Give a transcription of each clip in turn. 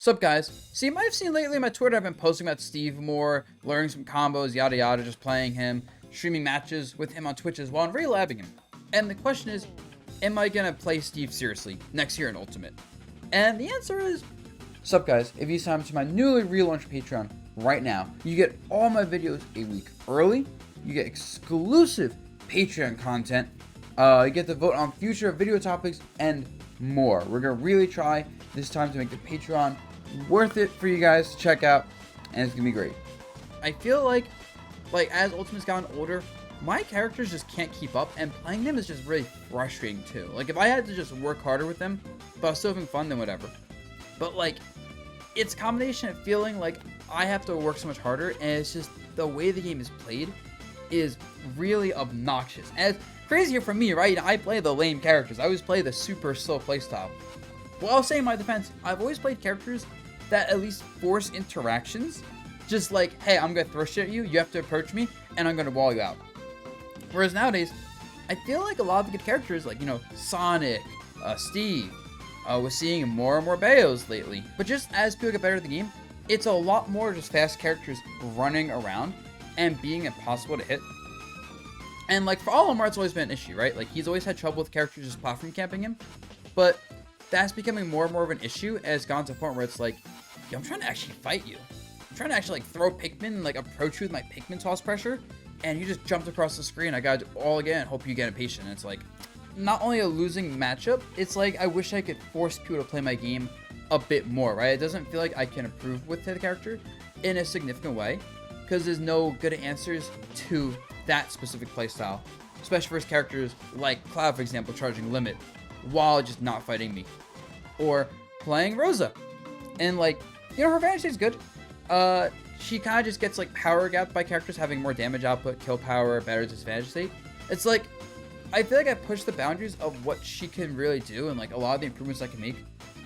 Sup guys, so you might have seen lately on my Twitter I've been posting about Steve more, learning some combos, yada yada, just playing him, streaming matches with him on Twitch as well, and really labbing him. And the question is, am I gonna play Steve seriously next year in Ultimate? And the answer is, sup guys, if you sign up to my newly relaunched Patreon right now, you get all my videos a week early, you get exclusive Patreon content, you get to vote on future video topics, and more. We're gonna really try this time to make the Patreon worth it for you guys to check out, and it's gonna be great. I feel like as Ultimate's gotten older, my characters just can't keep up, and playing them is just really frustrating too. Like if I had to just work harder with them, but I was still having fun, then whatever. But like, it's a combination of feeling like I have to work so much harder, and it's just the way the game is played is really obnoxious. And it's crazier for me, right? I play the lame characters. I always play the super slow playstyle. Well, I'll say in my defense, I've always played characters that at least force interactions. Just like, hey, I'm gonna throw shit at you, you have to approach me, and I'm gonna wall you out. Whereas nowadays, I feel like a lot of the good characters, like, Sonic, Steve, we're seeing more and more Bayos lately. But just as people get better at the game, it's a lot more just fast characters running around and being impossible to hit. And like for Olimar, it's always been an issue, right? Like he's always had trouble with characters just platform camping him. But that's becoming more and more of an issue, and it's gone to a point where it's like, yo, I'm trying to actually fight you. I'm trying to actually like throw Pikmin and like approach you with my Pikmin toss pressure, and you just jumped across the screen. I gotta do all again, hope you get impatient. And it's like, not only a losing matchup, it's like I wish I could force people to play my game a bit more, right? It doesn't feel like I can improve with the character in a significant way, because there's no good answers to that specific playstyle, especially for characters like Cloud, for example, charging limit while just not fighting me, or playing Rosa, and like, her advantage is good. She kind of just gets like power gapped by characters having more damage output, kill power, better disadvantage state. It's like, I feel like I pushed the boundaries of what she can really do, and like a lot of the improvements I can make,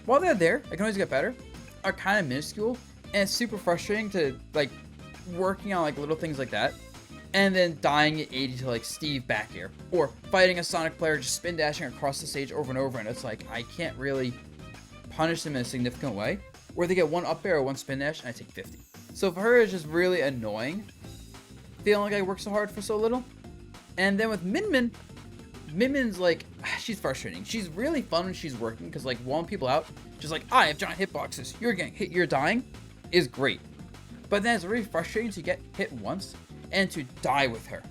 while they're there, I can always get better, are kind of minuscule, and it's super frustrating to like working on like little things like that, and then dying at 80 to like Steve back air, or fighting a Sonic player just spin dashing across the stage over and over, and it's like I can't really punish them in a significant way, where they get one up air or one spin dash and I take 50. So for her, it's just really annoying feeling like I worked so hard for so little. And then with Minmin's like, she's frustrating. She's really fun when she's working, because like walling people out, just like, I have giant hitboxes, you're getting hit, you're dying, is great. But then it's really frustrating to get hit once and to die with her,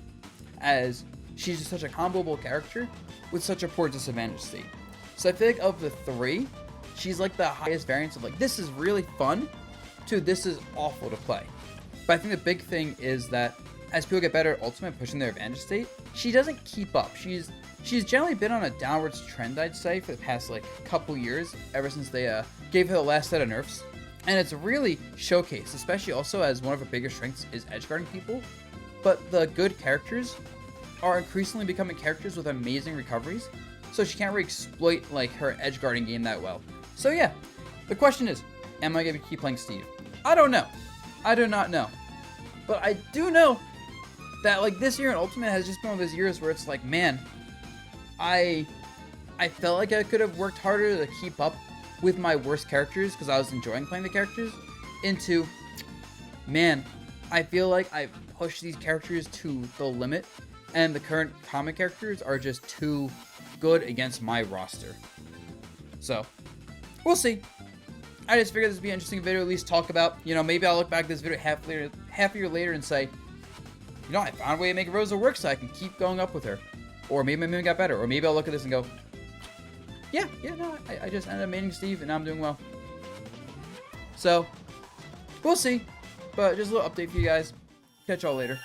as she's just such a comboable character with such a poor disadvantage state. So I feel like of the three, she's like the highest variance of like, this is really fun to this is awful to play. But I think the big thing is that as people get better at Ultimate, pushing their advantage state, she doesn't keep up. She's generally been on a downwards trend, I'd say, for the past like couple years, ever since they gave her the last set of nerfs. And it's really showcased, especially also as one of her biggest strengths is edgeguarding people. But the good characters are increasingly becoming characters with amazing recoveries, so she can't really exploit like her edgeguarding game that well. So yeah, the question is, am I going to keep playing Steve? I don't know. I do not know. But I do know that like this year in Ultimate has just been one of those years where it's like, man, I felt like I could have worked harder to keep up with my worst characters, because I was enjoying playing the characters, into, man, I feel like I've pushed these characters to the limit, and the current common characters are just too good against my roster. So, we'll see. I just figured this would be an interesting video to at least talk about. Maybe I'll look back at this video half a year later and say, I found a way to make Rosa work so I can keep going up with her. Or maybe my meme got better. Or maybe I'll look at this and go, I just ended up maining Steve and now I'm doing well. So, we'll see. But just a little update for you guys. Catch y'all later.